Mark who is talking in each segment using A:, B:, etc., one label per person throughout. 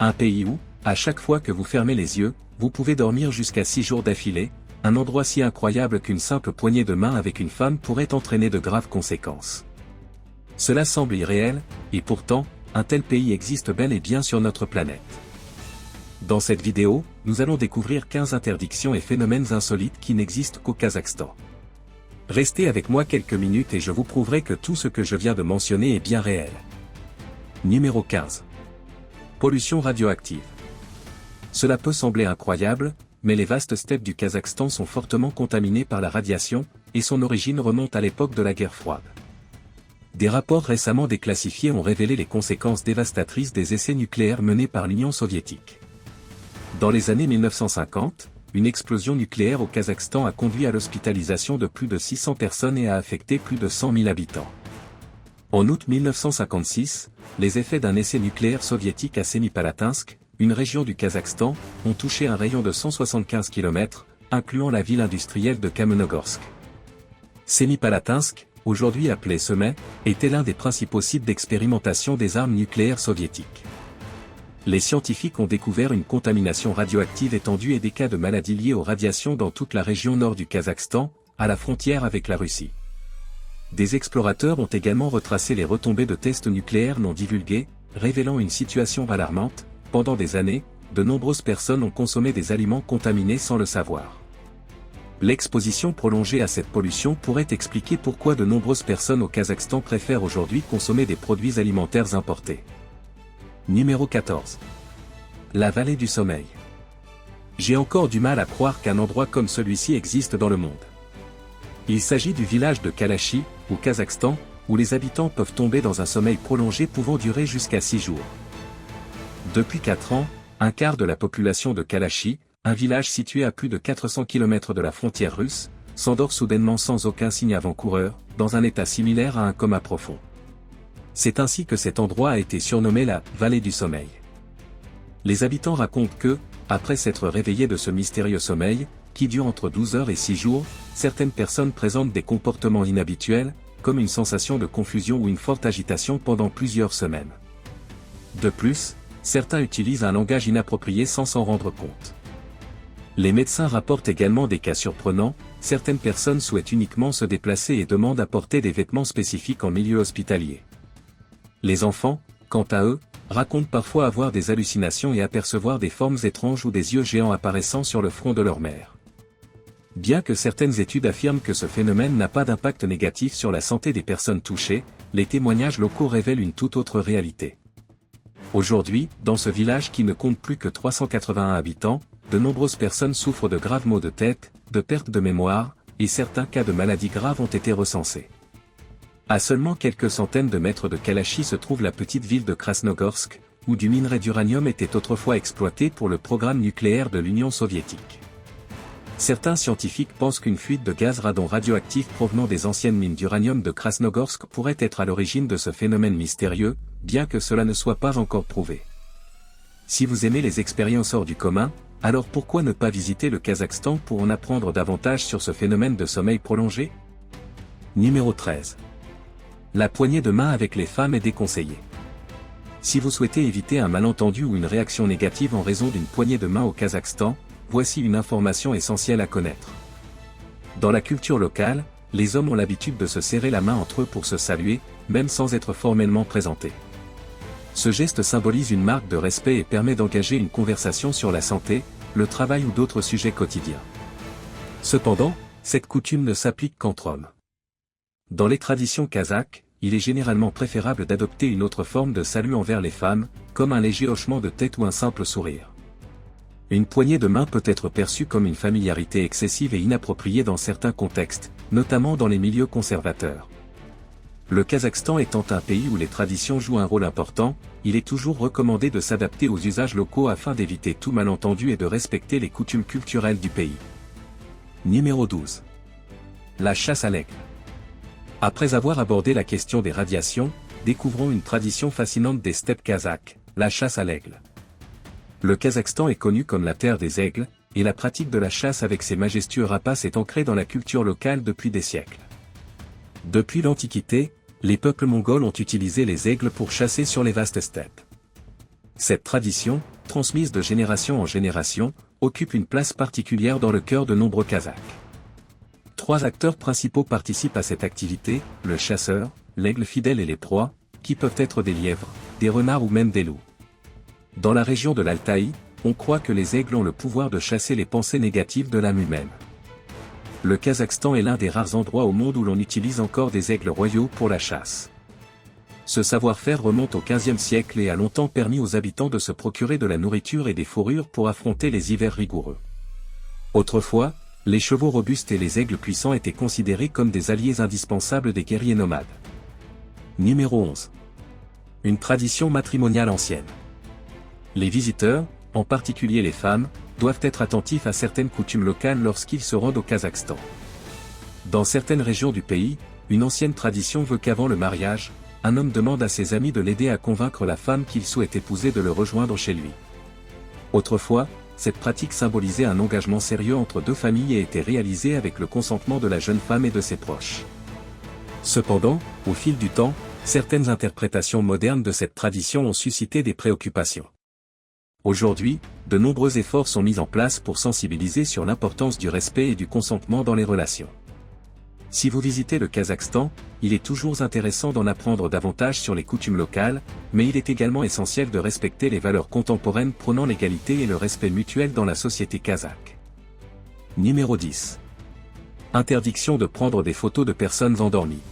A: Un pays où, à chaque fois que vous fermez les yeux, vous pouvez dormir jusqu'à 6 jours d'affilée, un endroit si incroyable qu'une simple poignée de main avec une femme pourrait entraîner de graves conséquences. Cela semble irréel, et pourtant, un tel pays existe bel et bien sur notre planète. Dans cette vidéo, nous allons découvrir 15 interdictions et phénomènes insolites qui n'existent qu'au Kazakhstan. Restez avec moi quelques minutes et je vous prouverai que tout ce que je viens de mentionner est bien réel. Numéro 15. Pollution radioactive. Cela peut sembler incroyable, mais les vastes steppes du Kazakhstan sont fortement contaminées par la radiation, et son origine remonte à l'époque de la guerre froide. Des rapports récemment déclassifiés ont révélé les conséquences dévastatrices des essais nucléaires menés par l'Union soviétique. Dans les années 1950, une explosion nucléaire au Kazakhstan a conduit à l'hospitalisation de plus de 600 personnes et a affecté plus de 100 000 habitants. En août 1956, les effets d'un essai nucléaire soviétique à Semipalatinsk, une région du Kazakhstan, ont touché un rayon de 175 km, incluant la ville industrielle de Kamenogorsk. Semipalatinsk, aujourd'hui appelé Semai, était l'un des principaux sites d'expérimentation des armes nucléaires soviétiques. Les scientifiques ont découvert une contamination radioactive étendue et des cas de maladies liées aux radiations dans toute la région nord du Kazakhstan, à la frontière avec la Russie. Des explorateurs ont également retracé les retombées de tests nucléaires non divulgués, révélant une situation alarmante. Pendant des années, de nombreuses personnes ont consommé des aliments contaminés sans le savoir. L'exposition prolongée à cette pollution pourrait expliquer pourquoi de nombreuses personnes au Kazakhstan préfèrent aujourd'hui consommer des produits alimentaires importés. Numéro 14. La vallée du sommeil. J'ai encore du mal à croire qu'un endroit comme celui-ci existe dans le monde. Il s'agit du village de Kalachi, au Kazakhstan, où les habitants peuvent tomber dans un sommeil prolongé pouvant durer jusqu'à 6 jours. Depuis 4 ans, un quart de la population de Kalachi, un village situé à plus de 400 km de la frontière russe, s'endort soudainement sans aucun signe avant-coureur, dans un état similaire à un coma profond. C'est ainsi que cet endroit a été surnommé la « vallée du sommeil ». Les habitants racontent que, après s'être réveillés de ce mystérieux sommeil, qui dure entre 12 heures et 6 jours, certaines personnes présentent des comportements inhabituels, comme une sensation de confusion ou une forte agitation pendant plusieurs semaines. De plus, certains utilisent un langage inapproprié sans s'en rendre compte. Les médecins rapportent également des cas surprenants, certaines personnes souhaitent uniquement se déplacer et demandent à porter des vêtements spécifiques en milieu hospitalier. Les enfants, quant à eux, racontent parfois avoir des hallucinations et apercevoir des formes étranges ou des yeux géants apparaissant sur le front de leur mère. Bien que certaines études affirment que ce phénomène n'a pas d'impact négatif sur la santé des personnes touchées, les témoignages locaux révèlent une toute autre réalité. Aujourd'hui, dans ce village qui ne compte plus que 381 habitants, de nombreuses personnes souffrent de graves maux de tête, de perte de mémoire, et certains cas de maladies graves ont été recensés. À seulement quelques centaines de mètres de Kalachi se trouve la petite ville de Krasnogorsk, où du minerai d'uranium était autrefois exploité pour le programme nucléaire de l'Union soviétique. Certains scientifiques pensent qu'une fuite de gaz radon radioactif provenant des anciennes mines d'uranium de Krasnogorsk pourrait être à l'origine de ce phénomène mystérieux, bien que cela ne soit pas encore prouvé. Si vous aimez les expériences hors du commun, alors pourquoi ne pas visiter le Kazakhstan pour en apprendre davantage sur ce phénomène de sommeil prolongé? Numéro 13. La poignée de main avec les femmes est déconseillée. Si vous souhaitez éviter un malentendu ou une réaction négative en raison d'une poignée de main au Kazakhstan, voici une information essentielle à connaître. Dans la culture locale, les hommes ont l'habitude de se serrer la main entre eux pour se saluer, même sans être formellement présentés. Ce geste symbolise une marque de respect et permet d'engager une conversation sur la santé, le travail ou d'autres sujets quotidiens. Cependant, cette coutume ne s'applique qu'entre hommes. Dans les traditions kazakhes, il est généralement préférable d'adopter une autre forme de salut envers les femmes, comme un léger hochement de tête ou un simple sourire. Une poignée de main peut être perçue comme une familiarité excessive et inappropriée dans certains contextes, notamment dans les milieux conservateurs. Le Kazakhstan étant un pays où les traditions jouent un rôle important, il est toujours recommandé de s'adapter aux usages locaux afin d'éviter tout malentendu et de respecter les coutumes culturelles du pays. Numéro 12. La chasse à l'aigle. Après avoir abordé la question des radiations, découvrons une tradition fascinante des steppes kazakhes, la chasse à l'aigle. Le Kazakhstan est connu comme la terre des aigles, et la pratique de la chasse avec ses majestueux rapaces est ancrée dans la culture locale depuis des siècles. Depuis l'Antiquité, les peuples mongols ont utilisé les aigles pour chasser sur les vastes steppes. Cette tradition, transmise de génération en génération, occupe une place particulière dans le cœur de nombreux Kazakhs. 3 acteurs principaux participent à cette activité, le chasseur, l'aigle fidèle et les proies, qui peuvent être des lièvres, des renards ou même des loups. Dans la région de l'Altaï, on croit que les aigles ont le pouvoir de chasser les pensées négatives de l'âme humaine. Le Kazakhstan est l'un des rares endroits au monde où l'on utilise encore des aigles royaux pour la chasse. Ce savoir-faire remonte au XVe siècle et a longtemps permis aux habitants de se procurer de la nourriture et des fourrures pour affronter les hivers rigoureux. Autrefois, les chevaux robustes et les aigles puissants étaient considérés comme des alliés indispensables des guerriers nomades. Numéro 11. Une tradition matrimoniale ancienne. Les visiteurs, en particulier les femmes, doivent être attentifs à certaines coutumes locales lorsqu'ils se rendent au Kazakhstan. Dans certaines régions du pays, une ancienne tradition veut qu'avant le mariage, un homme demande à ses amis de l'aider à convaincre la femme qu'il souhaite épouser de le rejoindre chez lui. Autrefois, cette pratique symbolisait un engagement sérieux entre 2 familles et était réalisée avec le consentement de la jeune femme et de ses proches. Cependant, au fil du temps, certaines interprétations modernes de cette tradition ont suscité des préoccupations. Aujourd'hui, de nombreux efforts sont mis en place pour sensibiliser sur l'importance du respect et du consentement dans les relations. Si vous visitez le Kazakhstan, il est toujours intéressant d'en apprendre davantage sur les coutumes locales, mais il est également essentiel de respecter les valeurs contemporaines prônant l'égalité et le respect mutuel dans la société kazakhe. Numéro 10. Interdiction de prendre des photos de personnes endormies.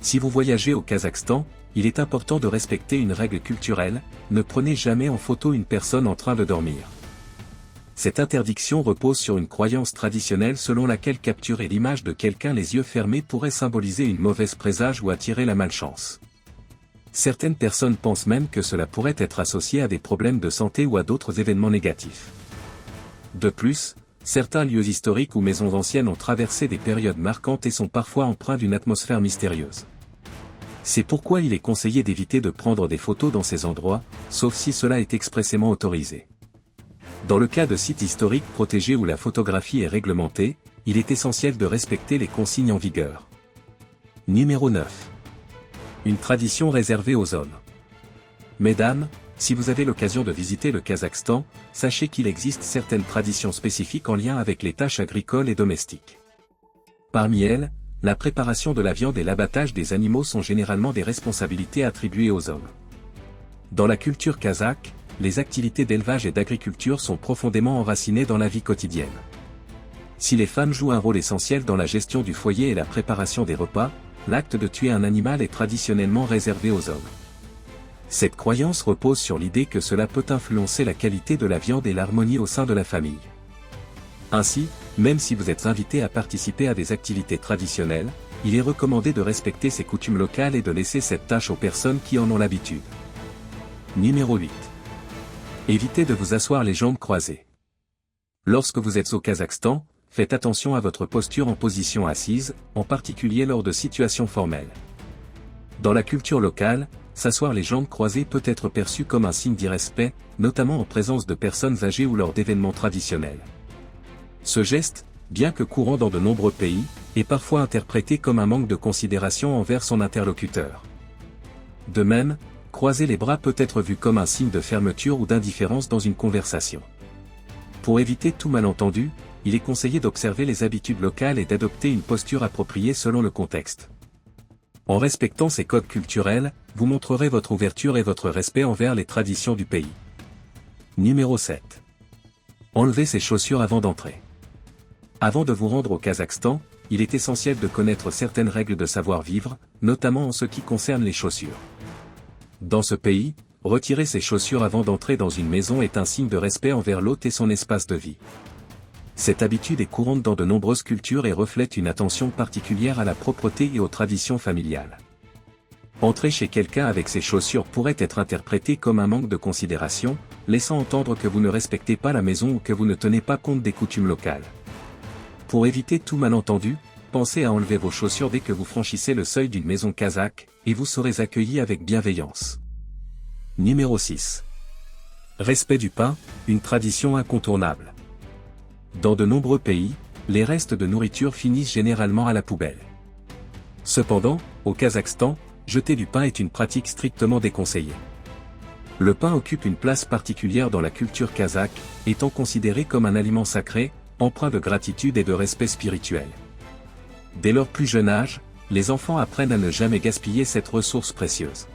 A: Si vous voyagez au Kazakhstan, il est important de respecter une règle culturelle, ne prenez jamais en photo une personne en train de dormir. Cette interdiction repose sur une croyance traditionnelle selon laquelle capturer l'image de quelqu'un les yeux fermés pourrait symboliser une mauvaise présage ou attirer la malchance. Certaines personnes pensent même que cela pourrait être associé à des problèmes de santé ou à d'autres événements négatifs. De plus, certains lieux historiques ou maisons anciennes ont traversé des périodes marquantes et sont parfois empreints d'une atmosphère mystérieuse. C'est pourquoi il est conseillé d'éviter de prendre des photos dans ces endroits, sauf si cela est expressément autorisé. Dans le cas de sites historiques protégés où la photographie est réglementée, il est essentiel de respecter les consignes en vigueur. Numéro 9. Une tradition réservée aux hommes. Mesdames, si vous avez l'occasion de visiter le Kazakhstan, sachez qu'il existe certaines traditions spécifiques en lien avec les tâches agricoles et domestiques. Parmi elles, la préparation de la viande et l'abattage des animaux sont généralement des responsabilités attribuées aux hommes. Dans la culture kazakhe, les activités d'élevage et d'agriculture sont profondément enracinées dans la vie quotidienne. Si les femmes jouent un rôle essentiel dans la gestion du foyer et la préparation des repas, l'acte de tuer un animal est traditionnellement réservé aux hommes. Cette croyance repose sur l'idée que cela peut influencer la qualité de la viande et l'harmonie au sein de la famille. Ainsi, même si vous êtes invité à participer à des activités traditionnelles, il est recommandé de respecter ces coutumes locales et de laisser cette tâche aux personnes qui en ont l'habitude. Numéro 8. Évitez de vous asseoir les jambes croisées. Lorsque vous êtes au Kazakhstan, faites attention à votre posture en position assise, en particulier lors de situations formelles. Dans la culture locale, s'asseoir les jambes croisées peut être perçu comme un signe d'irrespect, notamment en présence de personnes âgées ou lors d'événements traditionnels. Ce geste, bien que courant dans de nombreux pays, est parfois interprété comme un manque de considération envers son interlocuteur. De même, croiser les bras peut être vu comme un signe de fermeture ou d'indifférence dans une conversation. Pour éviter tout malentendu, il est conseillé d'observer les habitudes locales et d'adopter une posture appropriée selon le contexte. En respectant ces codes culturels, vous montrerez votre ouverture et votre respect envers les traditions du pays. Numéro 7. Enlevez ses chaussures avant d'entrer. Avant de vous rendre au Kazakhstan, il est essentiel de connaître certaines règles de savoir-vivre, notamment en ce qui concerne les chaussures. Dans ce pays, retirer ses chaussures avant d'entrer dans une maison est un signe de respect envers l'hôte et son espace de vie. Cette habitude est courante dans de nombreuses cultures et reflète une attention particulière à la propreté et aux traditions familiales. Entrer chez quelqu'un avec ses chaussures pourrait être interprété comme un manque de considération, laissant entendre que vous ne respectez pas la maison ou que vous ne tenez pas compte des coutumes locales. Pour éviter tout malentendu, pensez à enlever vos chaussures dès que vous franchissez le seuil d'une maison kazakhe, et vous serez accueilli avec bienveillance. Numéro 6. Respect du pain, une tradition incontournable. Dans de nombreux pays, les restes de nourriture finissent généralement à la poubelle. Cependant, au Kazakhstan, jeter du pain est une pratique strictement déconseillée. Le pain occupe une place particulière dans la culture kazakhe, étant considéré comme un aliment sacré, empreint de gratitude et de respect spirituel. Dès leur plus jeune âge, les enfants apprennent à ne jamais gaspiller cette ressource précieuse.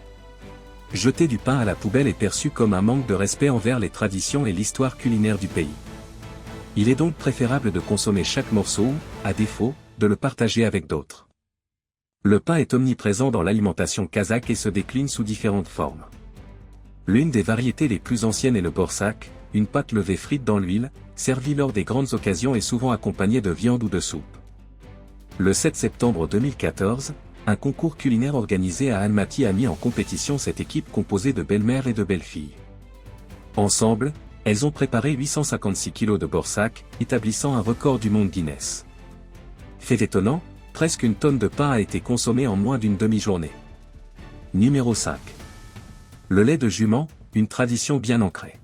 A: Jeter du pain à la poubelle est perçu comme un manque de respect envers les traditions et l'histoire culinaire du pays. Il est donc préférable de consommer chaque morceau ou, à défaut, de le partager avec d'autres. Le pain est omniprésent dans l'alimentation kazakhe et se décline sous différentes formes. L'une des variétés les plus anciennes est le borsak, une pâte levée frite dans l'huile, servie lors des grandes occasions et souvent accompagnée de viande ou de soupe. Le 7 septembre 2014, un concours culinaire organisé à Almaty a mis en compétition cette équipe composée de belles-mères et de belles-filles. Ensemble, elles ont préparé 856 kg de borsak, établissant un record du monde Guinness. Fait étonnant, presque une tonne de pain a été consommée en moins d'une demi-journée. Numéro 5. Le lait de jument, une tradition bien ancrée.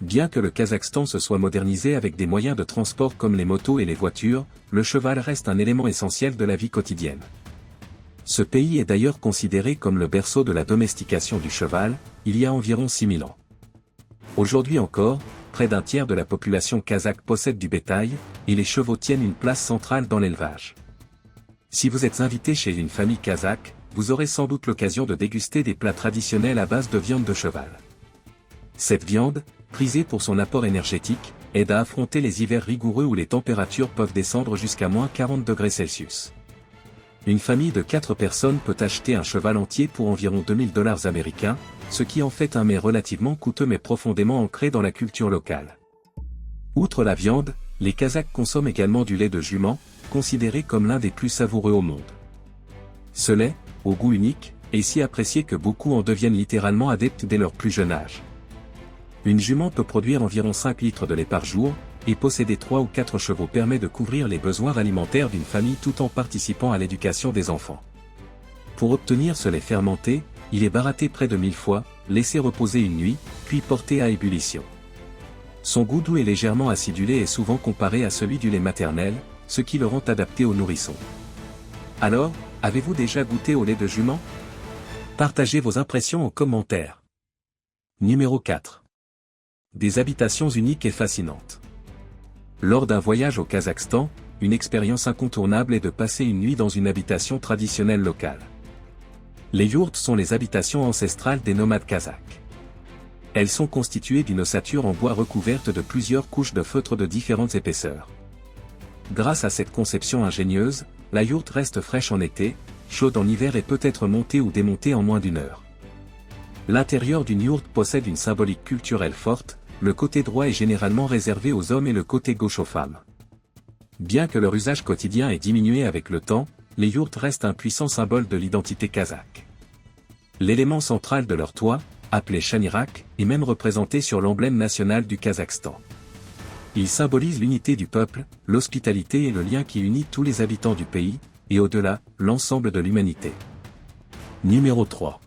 A: Bien que le Kazakhstan se soit modernisé avec des moyens de transport comme les motos et les voitures, le cheval reste un élément essentiel de la vie quotidienne. Ce pays est d'ailleurs considéré comme le berceau de la domestication du cheval, il y a environ 6000 ans. Aujourd'hui encore, près d'un tiers de la population kazakhe possède du bétail, et les chevaux tiennent une place centrale dans l'élevage. Si vous êtes invité chez une famille kazakhe, vous aurez sans doute l'occasion de déguster des plats traditionnels à base de viande de cheval. Cette viande, prisée pour son apport énergétique, aide à affronter les hivers rigoureux où les températures peuvent descendre jusqu'à -40°C. Une famille de 4 personnes peut acheter un cheval entier pour environ $2000 américains, ce qui en fait un mets relativement coûteux mais profondément ancré dans la culture locale. Outre la viande, les Kazakhs consomment également du lait de jument, considéré comme l'un des plus savoureux au monde. Ce lait, au goût unique, est si apprécié que beaucoup en deviennent littéralement adeptes dès leur plus jeune âge. Une jument peut produire environ 5 litres de lait par jour, et posséder 3 ou 4 chevaux permet de couvrir les besoins alimentaires d'une famille tout en participant à l'éducation des enfants. Pour obtenir ce lait fermenté, il est baratté près de 1000 fois, laissé reposer une nuit, puis porté à ébullition. Son goût doux et légèrement acidulé est souvent comparé à celui du lait maternel, ce qui le rend adapté aux nourrissons. Alors, avez-vous déjà goûté au lait de jument? Partagez vos impressions en commentaire. Numéro 4. Des habitations uniques et fascinantes. Lors d'un voyage au Kazakhstan, une expérience incontournable est de passer une nuit dans une habitation traditionnelle locale. Les yourtes sont les habitations ancestrales des nomades kazakhs. Elles sont constituées d'une ossature en bois recouverte de plusieurs couches de feutre de différentes épaisseurs. Grâce à cette conception ingénieuse, la yourte reste fraîche en été, chaude en hiver et peut être montée ou démontée en moins d'une heure. L'intérieur d'une yourte possède une symbolique culturelle forte, le côté droit est généralement réservé aux hommes et le côté gauche aux femmes. Bien que leur usage quotidien ait diminué avec le temps, les yourtes restent un puissant symbole de l'identité kazakh. L'élément central de leur toit, appelé chanirak, est même représenté sur l'emblème national du Kazakhstan. Il symbolise l'unité du peuple, l'hospitalité et le lien qui unit tous les habitants du pays, et au-delà, l'ensemble de l'humanité. Numéro 3.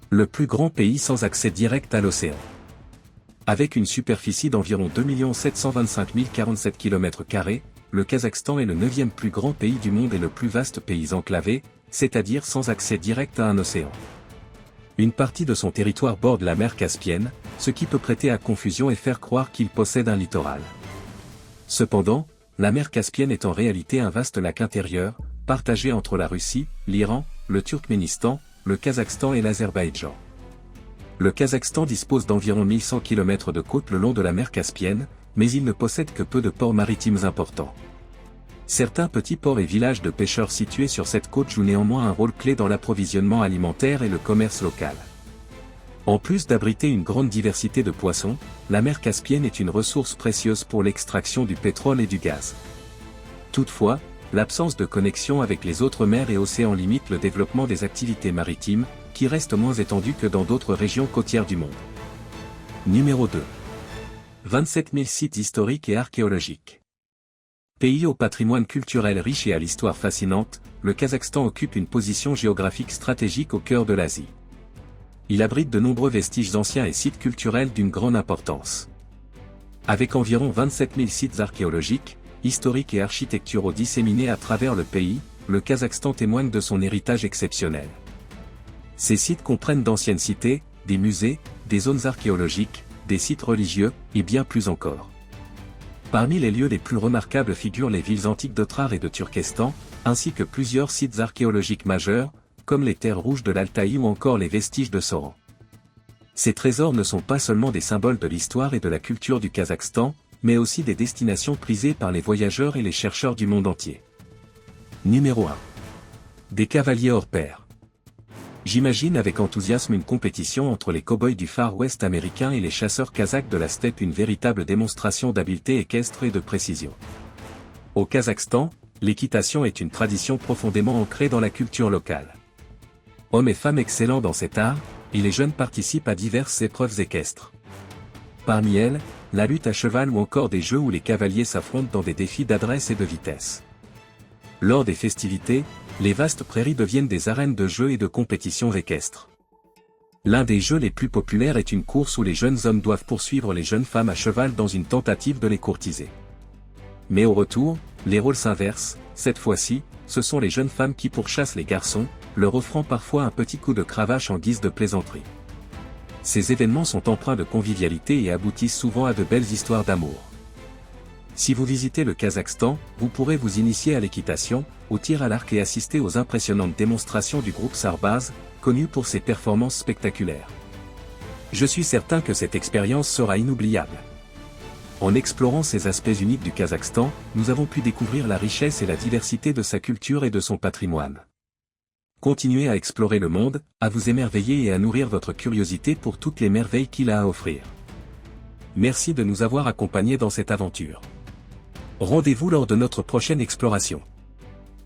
A: Le plus grand pays sans accès direct à l'océan. Avec une superficie d'environ 2 725 047 km², le Kazakhstan est le 9e plus grand pays du monde et le plus vaste pays enclavé, c'est-à-dire sans accès direct à un océan. Une partie de son territoire borde la mer Caspienne, ce qui peut prêter à confusion et faire croire qu'il possède un littoral. Cependant, la mer Caspienne est en réalité un vaste lac intérieur, partagé entre la Russie, l'Iran, le Turkménistan, le Kazakhstan et l'Azerbaïdjan. Le Kazakhstan dispose d'environ 1100 km de côte le long de la mer Caspienne, mais il ne possède que peu de ports maritimes importants. Certains petits ports et villages de pêcheurs situés sur cette côte jouent néanmoins un rôle clé dans l'approvisionnement alimentaire et le commerce local. En plus d'abriter une grande diversité de poissons, la mer Caspienne est une ressource précieuse pour l'extraction du pétrole et du gaz. Toutefois, l'absence de connexion avec les autres mers et océans limite le développement des activités maritimes, qui restent moins étendues que dans d'autres régions côtières du monde. Numéro 2. 27 000 sites historiques et archéologiques. Pays au patrimoine culturel riche et à l'histoire fascinante, le Kazakhstan occupe une position géographique stratégique au cœur de l'Asie. Il abrite de nombreux vestiges anciens et sites culturels d'une grande importance. Avec environ 27 000 sites archéologiques, historiques et architecturaux disséminés à travers le pays, le Kazakhstan témoigne de son héritage exceptionnel. Ces sites comprennent d'anciennes cités, des musées, des zones archéologiques, des sites religieux, et bien plus encore. Parmi les lieux les plus remarquables figurent les villes antiques d'Otrar et de Turkestan, ainsi que plusieurs sites archéologiques majeurs, comme les terres rouges de l'Altaï ou encore les vestiges de Soran. Ces trésors ne sont pas seulement des symboles de l'histoire et de la culture du Kazakhstan, mais aussi des destinations prisées par les voyageurs et les chercheurs du monde entier. Numéro 1. Des cavaliers hors pair. J'imagine avec enthousiasme une compétition entre les cow-boys du Far West américain et les chasseurs kazakhs de la steppe, une véritable démonstration d'habileté équestre et de précision. Au Kazakhstan, l'équitation est une tradition profondément ancrée dans la culture locale. Hommes et femmes excellents dans cet art, et les jeunes participent à diverses épreuves équestres. Parmi elles, la lutte à cheval ou encore des jeux où les cavaliers s'affrontent dans des défis d'adresse et de vitesse. Lors des festivités, les vastes prairies deviennent des arènes de jeux et de compétitions équestres. L'un des jeux les plus populaires est une course où les jeunes hommes doivent poursuivre les jeunes femmes à cheval dans une tentative de les courtiser. Mais au retour, les rôles s'inversent, cette fois-ci, ce sont les jeunes femmes qui pourchassent les garçons, leur offrant parfois un petit coup de cravache en guise de plaisanterie. Ces événements sont empreints de convivialité et aboutissent souvent à de belles histoires d'amour. Si vous visitez le Kazakhstan, vous pourrez vous initier à l'équitation, au tir à l'arc et assister aux impressionnantes démonstrations du groupe Sarbaz, connu pour ses performances spectaculaires. Je suis certain que cette expérience sera inoubliable. En explorant ces aspects uniques du Kazakhstan, nous avons pu découvrir la richesse et la diversité de sa culture et de son patrimoine. Continuez à explorer le monde, à vous émerveiller et à nourrir votre curiosité pour toutes les merveilles qu'il a à offrir. Merci de nous avoir accompagnés dans cette aventure. Rendez-vous lors de notre prochaine exploration.